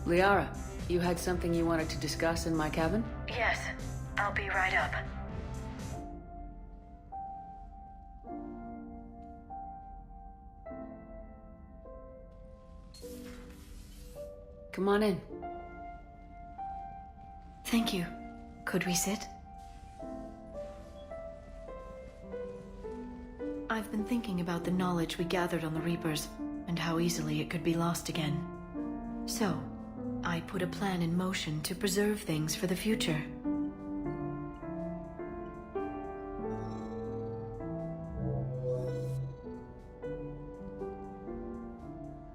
Liara, you had something you wanted to discuss in my cabin? Yes, I'll be right up. Come on in. Thank you. Could we sit? I've been thinking about the knowledge we gathered on the Reapers, and how easily it could be lost again. So, I put a plan in motion to preserve things for the future.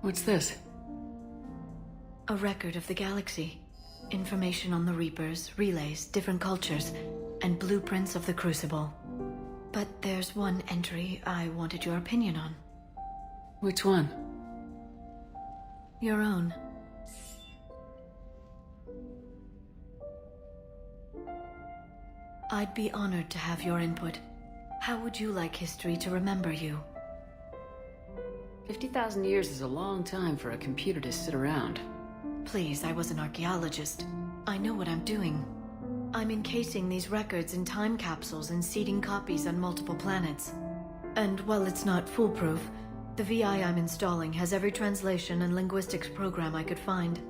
What's this? A record of the galaxy. Information on the Reapers, relays, different cultures, and blueprints of the Crucible. But there's one entry I wanted your opinion on. Which one? Your own. I'd be honored to have your input. How would you like history to remember you? 50,000 years is a long time for a computer to sit around. Please, I was an archaeologist. I know what I'm doing. I'm encasing these records in time capsules and seeding copies on multiple planets. And while it's not foolproof, the VI I'm installing has every translation and linguistics program I could find.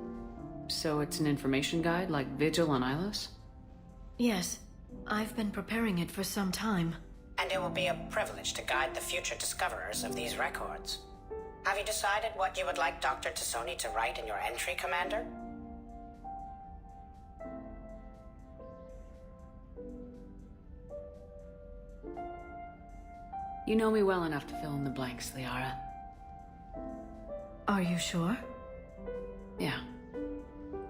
So it's an information guide like Vigil on Ilos? Yes. I've been preparing it for some time. And it will be a privilege to guide the future discoverers of these records. Have you decided what you would like Dr. Tenoki to write in your entry, Commander? You know me well enough to fill in the blanks, Liara. Are you sure? Yeah.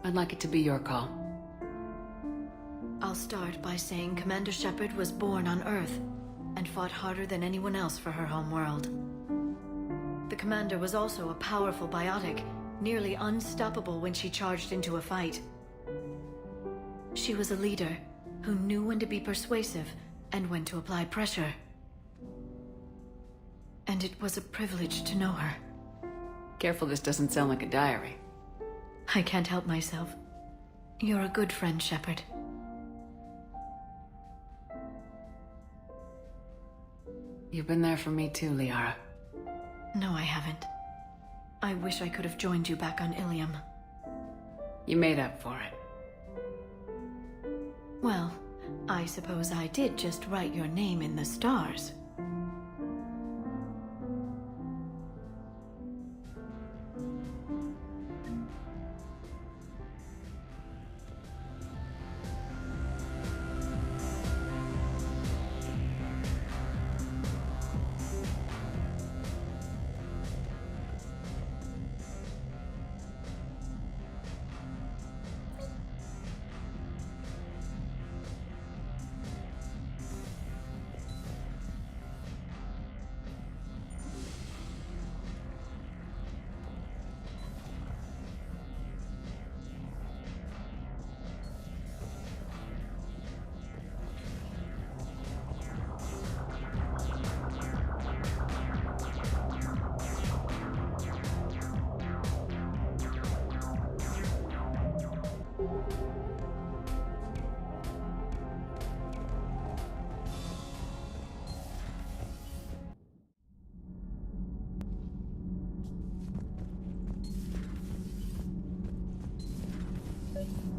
I'd like it to be your call. I'll start by saying Commander Shepard was born on Earth and fought harder than anyone else for her home world. The Commander was also a powerful biotic, nearly unstoppable when she charged into a fight. She was a leader who knew when to be persuasive and when to apply pressure. And it was a privilege to know her. Careful this doesn't sound like a diary. I can't help myself. You're a good friend, Shepard. You've been there for me too, Liara. No, I haven't. I wish I could have joined you back on Ilium. You made up for it. Well, I suppose I did just write your name in the stars.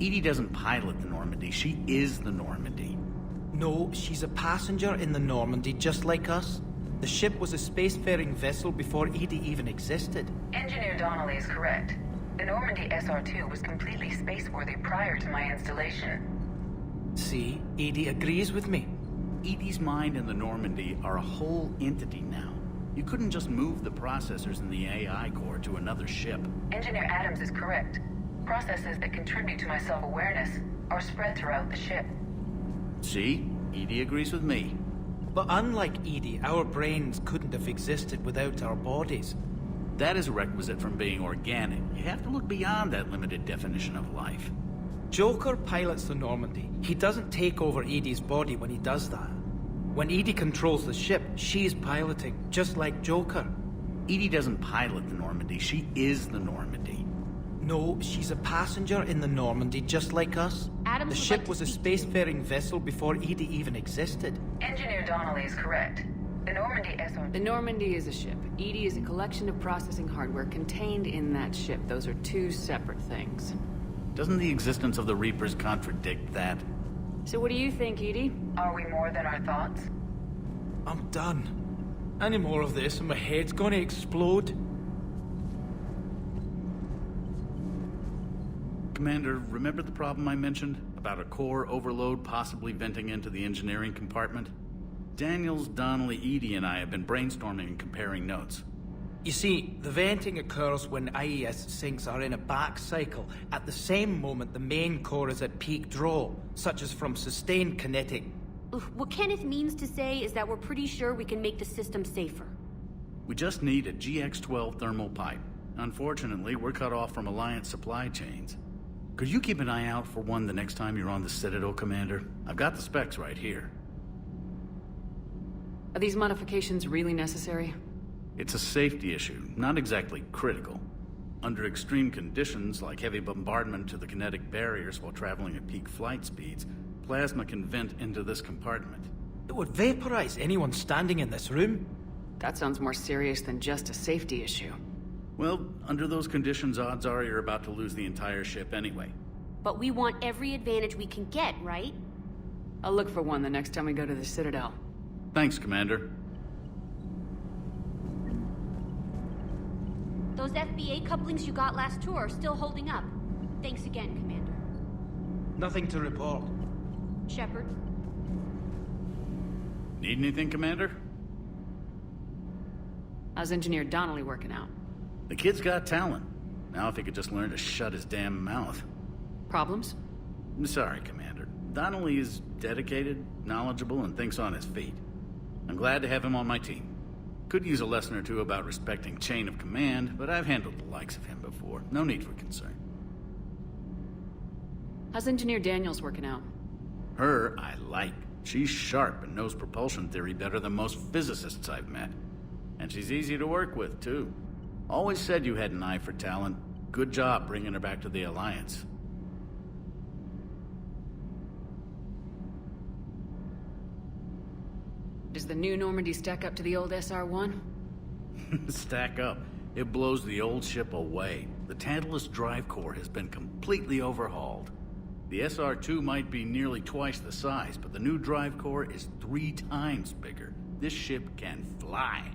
EDI doesn't pilot the Normandy, she is the Normandy. No, she's a passenger in the Normandy, just like us. The ship was a spacefaring vessel before EDI even existed. Engineer Donnelly is correct. The Normandy SR-2 was completely spaceworthy prior to my installation. See, EDI agrees with me. EDI's mind and the Normandy are a whole entity now. You couldn't just move the processors in the AI core to another ship. Engineer Adams is correct. Processes that contribute to my self-awareness are spread throughout the ship. See? EDI agrees with me. But unlike EDI, our brains couldn't have existed without our bodies. That is a requisite from being organic. You have to look beyond that limited definition of life. Joker pilots the Normandy. He doesn't take over EDI's body when he does that. When EDI controls the ship, she's piloting, just like Joker. EDI doesn't pilot the Normandy, she is the Normandy. No, she's a passenger in the Normandy, just like us. Adams The would ship like to was a speak to you. spacefaring vessel before Edie even existed. Engineer Donnelly is correct. The Normandy SR... The Normandy is a ship. Edie is a collection of processing hardware contained in that ship. Those are two separate things. Doesn't the existence of the Reapers contradict that? So what do you think, Edie? Are we more than our thoughts? I'm done. Any more of this and my head's gonna explode. Commander, remember the problem I mentioned? About a core overload possibly venting into the engineering compartment? Daniels, Donnelly, Edie, and I have been brainstorming and comparing notes. You see, the venting occurs when IES sinks are in a back cycle, at the same moment the main core is at peak draw, such as from sustained kinetic. What Kenneth means to say is that we're pretty sure we can make the system safer. We just need a GX-12 thermal pipe. Unfortunately, we're cut off from Alliance supply chains. Could you keep an eye out for one the next time you're on the Citadel, Commander? I've got the specs right here. Are these modifications really necessary? It's a safety issue, not exactly critical. Under extreme conditions, like heavy bombardment to the kinetic barriers while traveling at peak flight speeds, plasma can vent into this compartment. It would vaporize anyone standing in this room. That sounds more serious than just a safety issue. Well, under those conditions, odds are you're about to lose the entire ship anyway. But we want every advantage we can get, right? I'll look for one the next time we go to the Citadel. Thanks, Commander. Those FBA couplings you got last tour are still holding up. Thanks again, Commander. Nothing to report. Shepard. Need anything, Commander? How's Engineer Donnelly working out? The kid's got talent. Now if he could just learn to shut his damn mouth. Problems? I'm sorry, Commander. Donnelly is dedicated, knowledgeable, and thinks on his feet. I'm glad to have him on my team. Could use a lesson or two about respecting chain of command, but I've handled the likes of him before. No need for concern. How's Engineer Daniels working out? Her, I like. She's sharp and knows propulsion theory better than most physicists I've met. And she's easy to work with, too. Always said you had an eye for talent. Good job bringing her back to the Alliance. Does the new Normandy stack up to the old SR-1? Stack up. It blows the old ship away. The Tantalus drive core has been completely overhauled. The SR-2 might be nearly twice the size, but the new drive core is 3 times bigger. This ship can fly.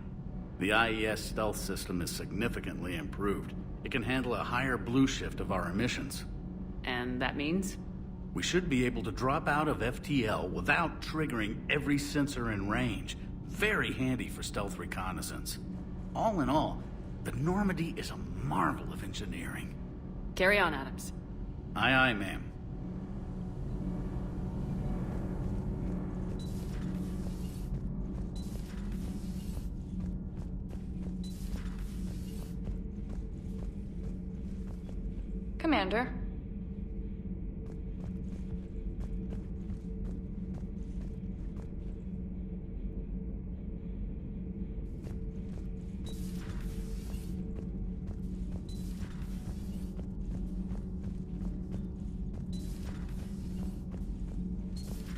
The IES stealth system is significantly improved. It can handle a higher blue shift of our emissions. And that means? We should be able to drop out of FTL without triggering every sensor in range. Very handy for stealth reconnaissance. All in all, the Normandy is a marvel of engineering. Carry on, Adams. Aye, aye, ma'am. Commander.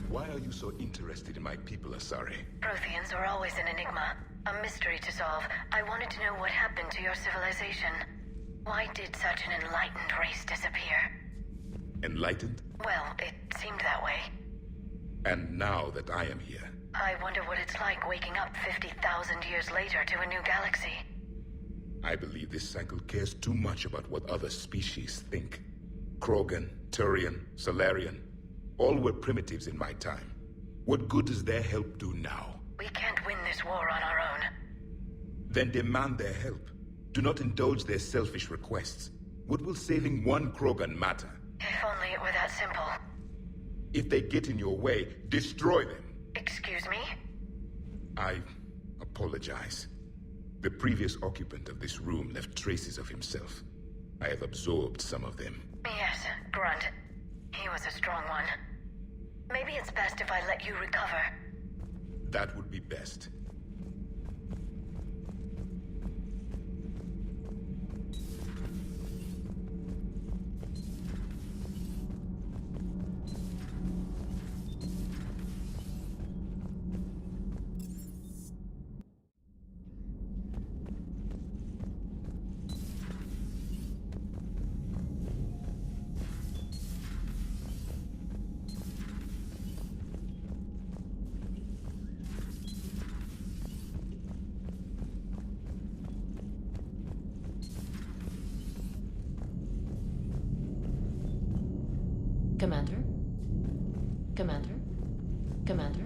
Why are you so interested in my people, Asari? Protheans are always an enigma, a mystery to solve. I wanted to know what happened to your civilization. Why did such an enlightened race disappear? Enlightened? Well, it seemed that way. And now that I am here, I wonder what it's like waking up 50,000 years later to a new galaxy. I believe this cycle cares too much about what other species think. Krogan, Turian, Solarian, all were primitives in my time. What good does their help do now? We can't win this war on our own. Then demand their help. Do not indulge their selfish requests. What will saving one Krogan matter? If only it were that simple. If they get in your way, destroy them. Excuse me? I apologize. The previous occupant of this room left traces of himself. I have absorbed some of them. Yes, Grunt. He was a strong one. Maybe it's best if I let you recover. That would be best. Commander? Commander? Commander?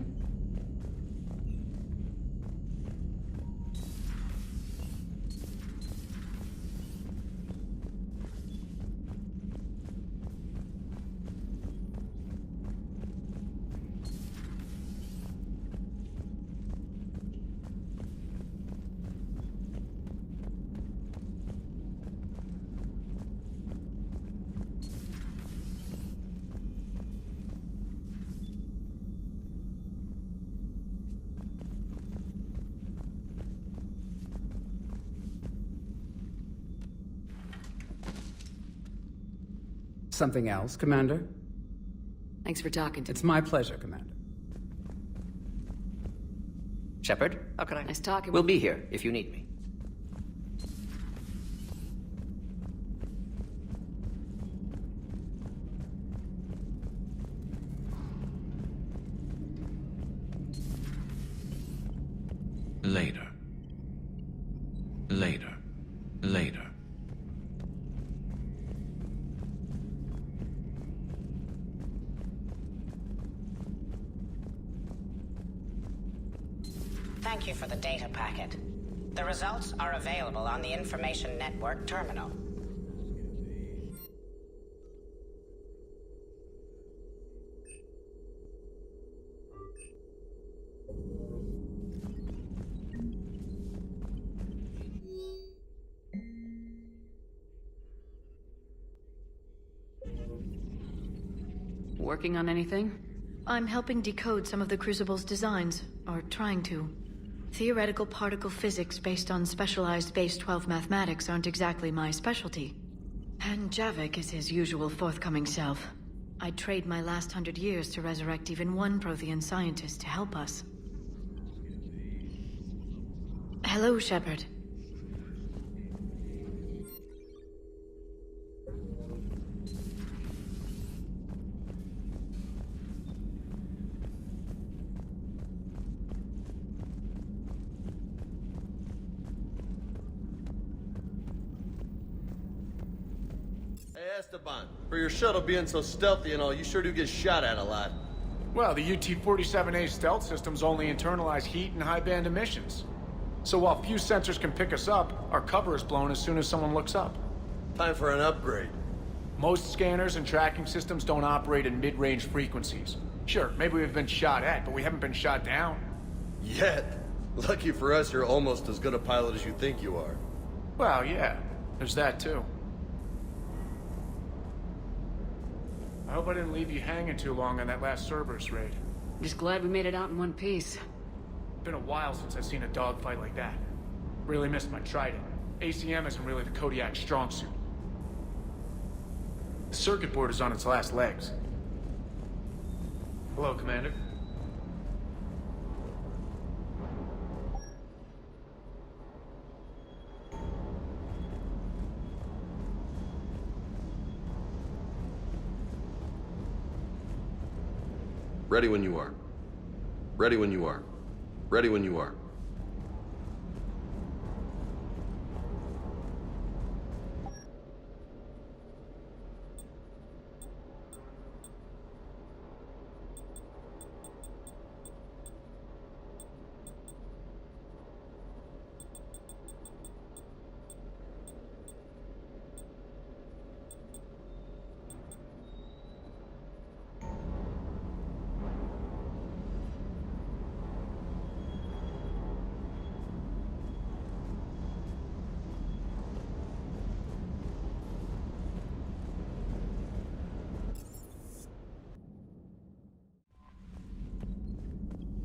Something else, Commander? Thanks for talking to me. It's my pleasure, Commander. Shepard, how can I? Nice talking. We'll be here if you need me. Later. Later. Later. Thank you for the data packet. The results are available on the Information Network terminal. Working on anything? I'm helping decode some of the Crucible's designs, or trying to. Theoretical particle physics based on specialized base 12 mathematics aren't exactly my specialty. And Javik is his usual forthcoming self. I'd trade my last 100 years to resurrect even one Prothean scientist to help us. Hello, Shepard. Esteban, for your shuttle being so stealthy and all, you sure do get shot at a lot. Well, the UT-47A stealth systems only internalize heat and high-band emissions. So while few sensors can pick us up, our cover is blown as soon as someone looks up. Time for an upgrade. Most scanners and tracking systems don't operate in mid-range frequencies. Sure, maybe we've been shot at, but we haven't been shot down. Yet. Lucky for us, you're almost as good a pilot as you think you are. Well, yeah. There's that, too. I hope I didn't leave you hanging too long on that last Cerberus raid. Just glad we made it out in one piece. Been a while since I've seen a dogfight like that. Really missed my Trident. ACM isn't really the Kodiak strong suit. The circuit board is on its last legs. Hello, Commander. Ready when you are. Ready when you are. Ready when you are.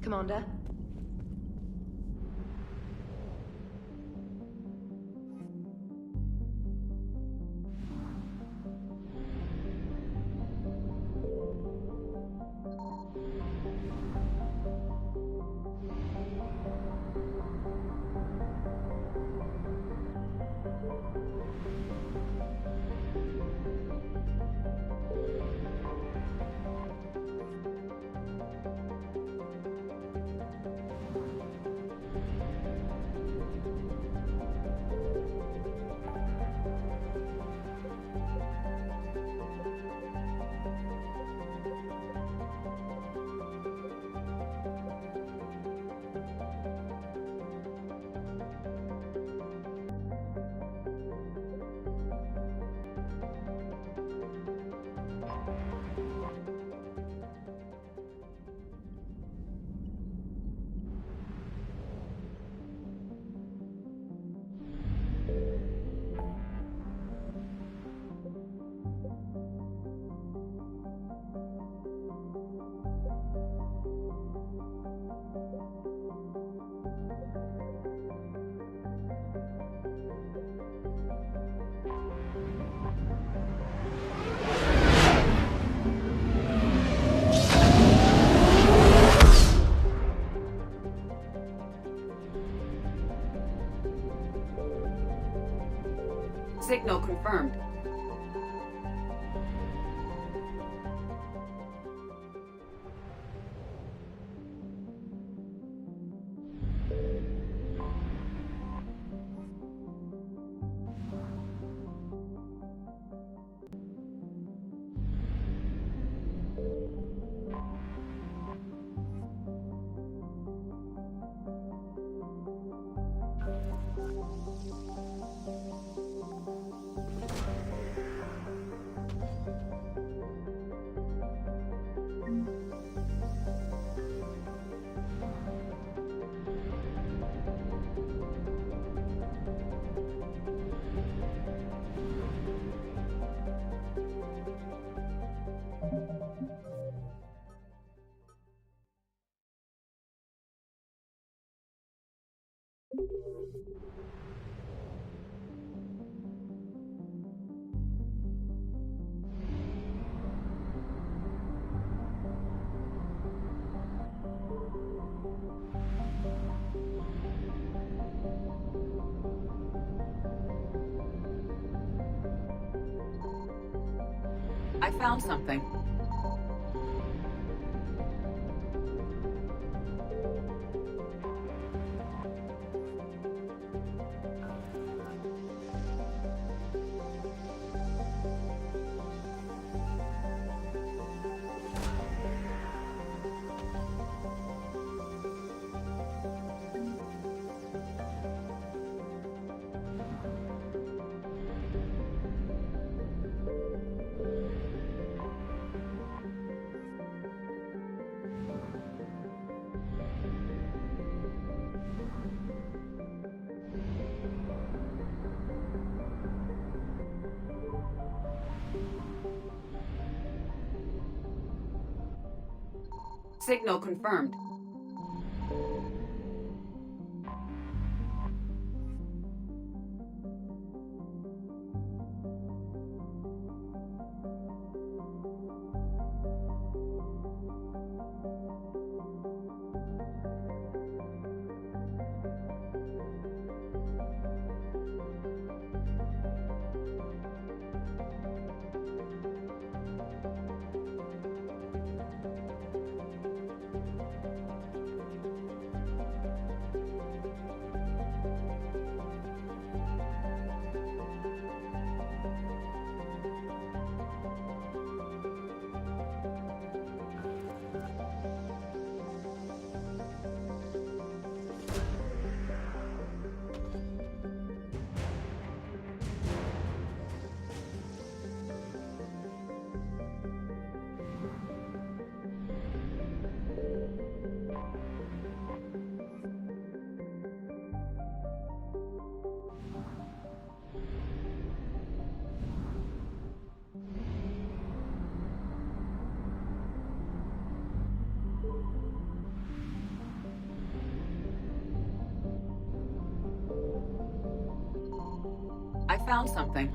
Commander? I found something. Signal confirmed. I found something.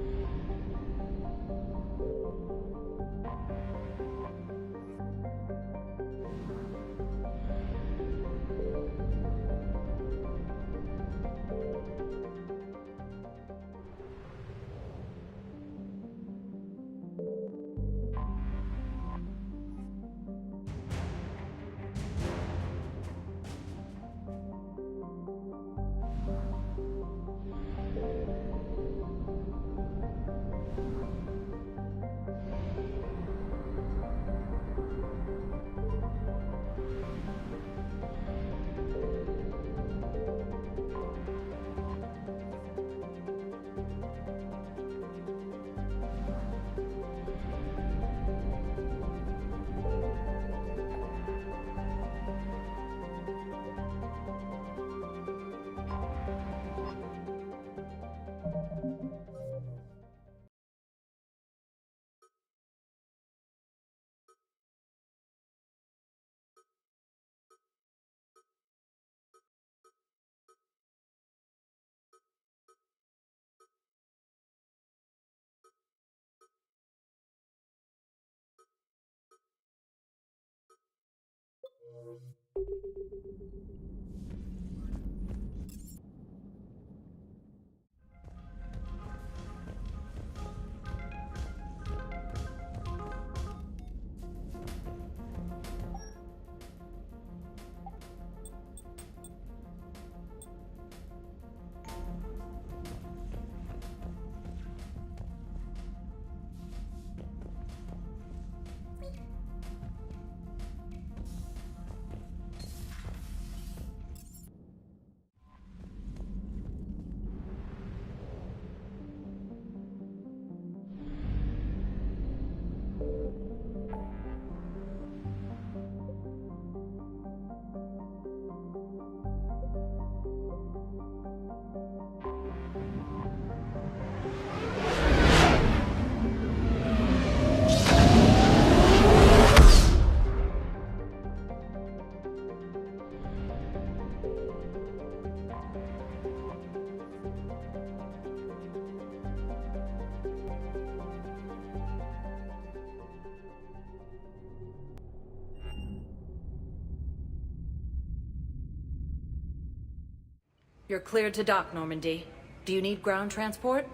You're cleared to dock, Normandy. Do you need ground transport?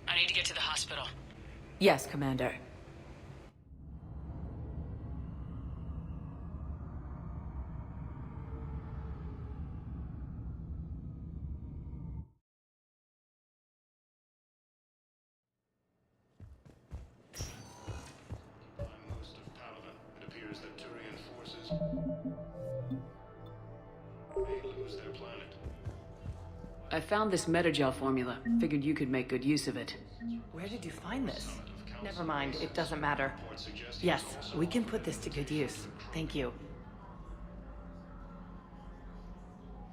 I need to get to the hospital. Yes, Commander. appears that Turian forces may lose their planet. I found this metagel formula. Figured you could make good use of it. Where did you find this? Never mind, it doesn't matter. Yes, we can put this to good use. Thank you.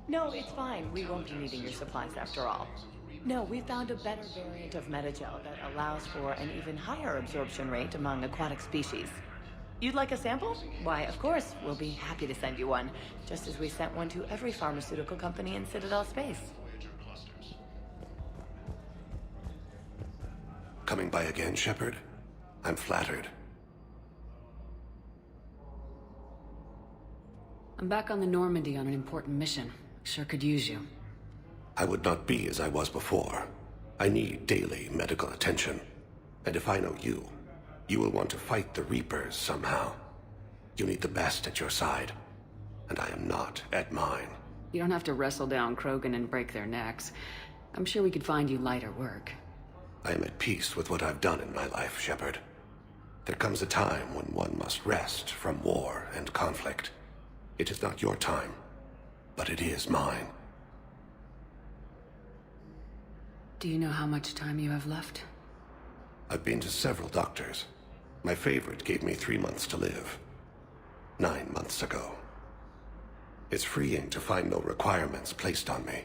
No, it's fine. We won't be needing your supplies after all. No, we found a better variant of metagel that allows for an even higher absorption rate among aquatic species. You'd like a sample? Why, of course, we'll be happy to send you one, just as we sent one to every pharmaceutical company in Citadel space. Coming by again, Shepard? I'm flattered. I'm back on the Normandy on an important mission. Sure could use you. I would not be as I was before. I need daily medical attention. And if I know you, you will want to fight the Reapers somehow. You need the best at your side. And I am not at mine. You don't have to wrestle down Krogan and break their necks. I'm sure we could find you lighter work. I am at peace with what I've done in my life, Shepard. There comes a time when one must rest from war and conflict. It is not your time, but it is mine. Do you know how much time you have left? I've been to several doctors. My favorite gave me 3 months to live. 9 months ago. It's freeing to find no requirements placed on me.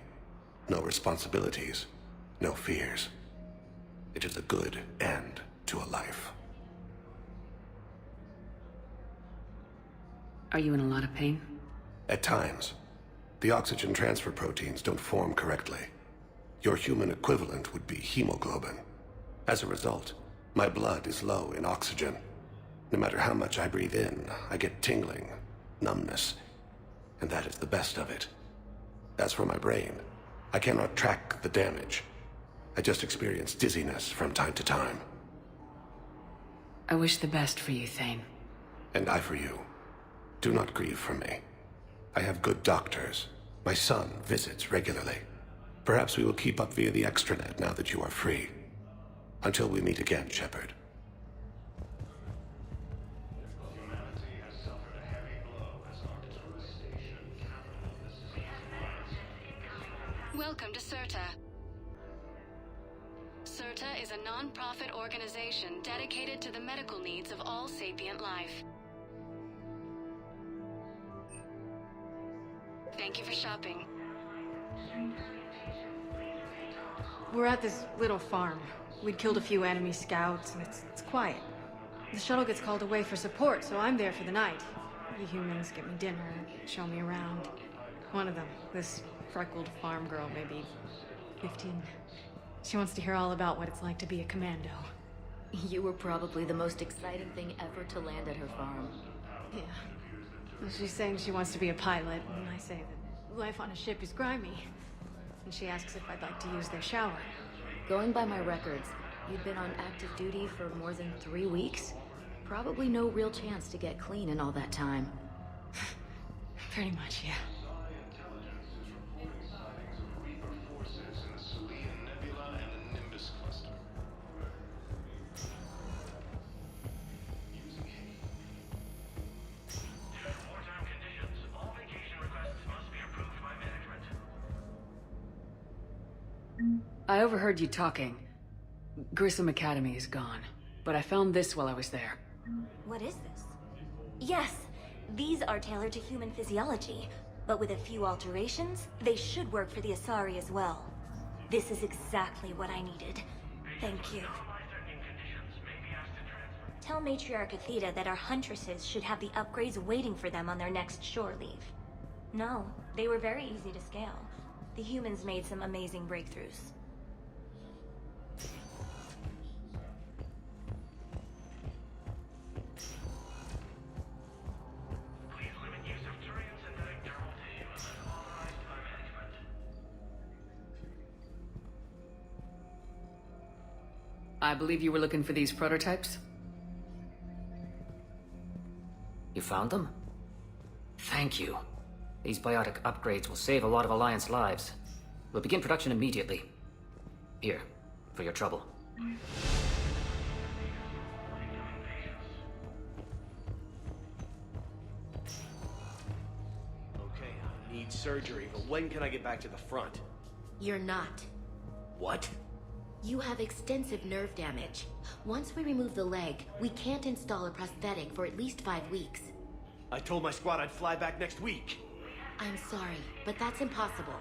No responsibilities. No fears. It is a good end to a life. Are you in a lot of pain? At times. The oxygen transfer proteins don't form correctly. Your human equivalent would be hemoglobin. As a result, my blood is low in oxygen. No matter how much I breathe in, I get tingling, numbness, and that is the best of it. As for my brain, I cannot track the damage. I just experience dizziness from time to time. I wish the best for you, Thane. And I for you. Do not grieve for me. I have good doctors. My son visits regularly. Perhaps we will keep up via the extranet now that you are free. Until we meet again, Shepard. Welcome to CERTA. CERTA is a non-profit organization dedicated to the medical needs of all sapient life. Thank you for shopping. We're at this little farm. We'd killed a few enemy scouts, and it's quiet. The shuttle gets called away for support, so I'm there for the night. The humans get me dinner, show me around. One of them, this freckled farm girl, maybe 15. She wants to hear all about what it's like to be a commando. You were probably the most exciting thing ever to land at her farm. Yeah. Well, she's saying she wants to be a pilot, and I say that life on a ship is grimy. And she asks if I'd like to use their shower. Going by my records, you'd been on active duty for more than 3 weeks. Probably no real chance to get clean in all that time. Pretty much, yeah. I overheard you talking. Grissom Academy is gone, but I found this while I was there. What is this? Yes, these are tailored to human physiology, but with a few alterations, they should work for the Asari as well. This is exactly what I needed. Thank you. Tell Matriarch Athena that our huntresses should have the upgrades waiting for them on their next shore leave. No, they were very easy to scale. The humans made some amazing breakthroughs. I believe you were looking for these prototypes? You found them? Thank you. These biotic upgrades will save a lot of Alliance lives. We'll begin production immediately. Here, for your trouble. need surgery, but when can I get back to the front? You're not. What? You have extensive nerve damage. Once we remove the leg, we can't install a prosthetic for at least 5 weeks. I told my squad I'd fly back next week. I'm sorry, but that's impossible.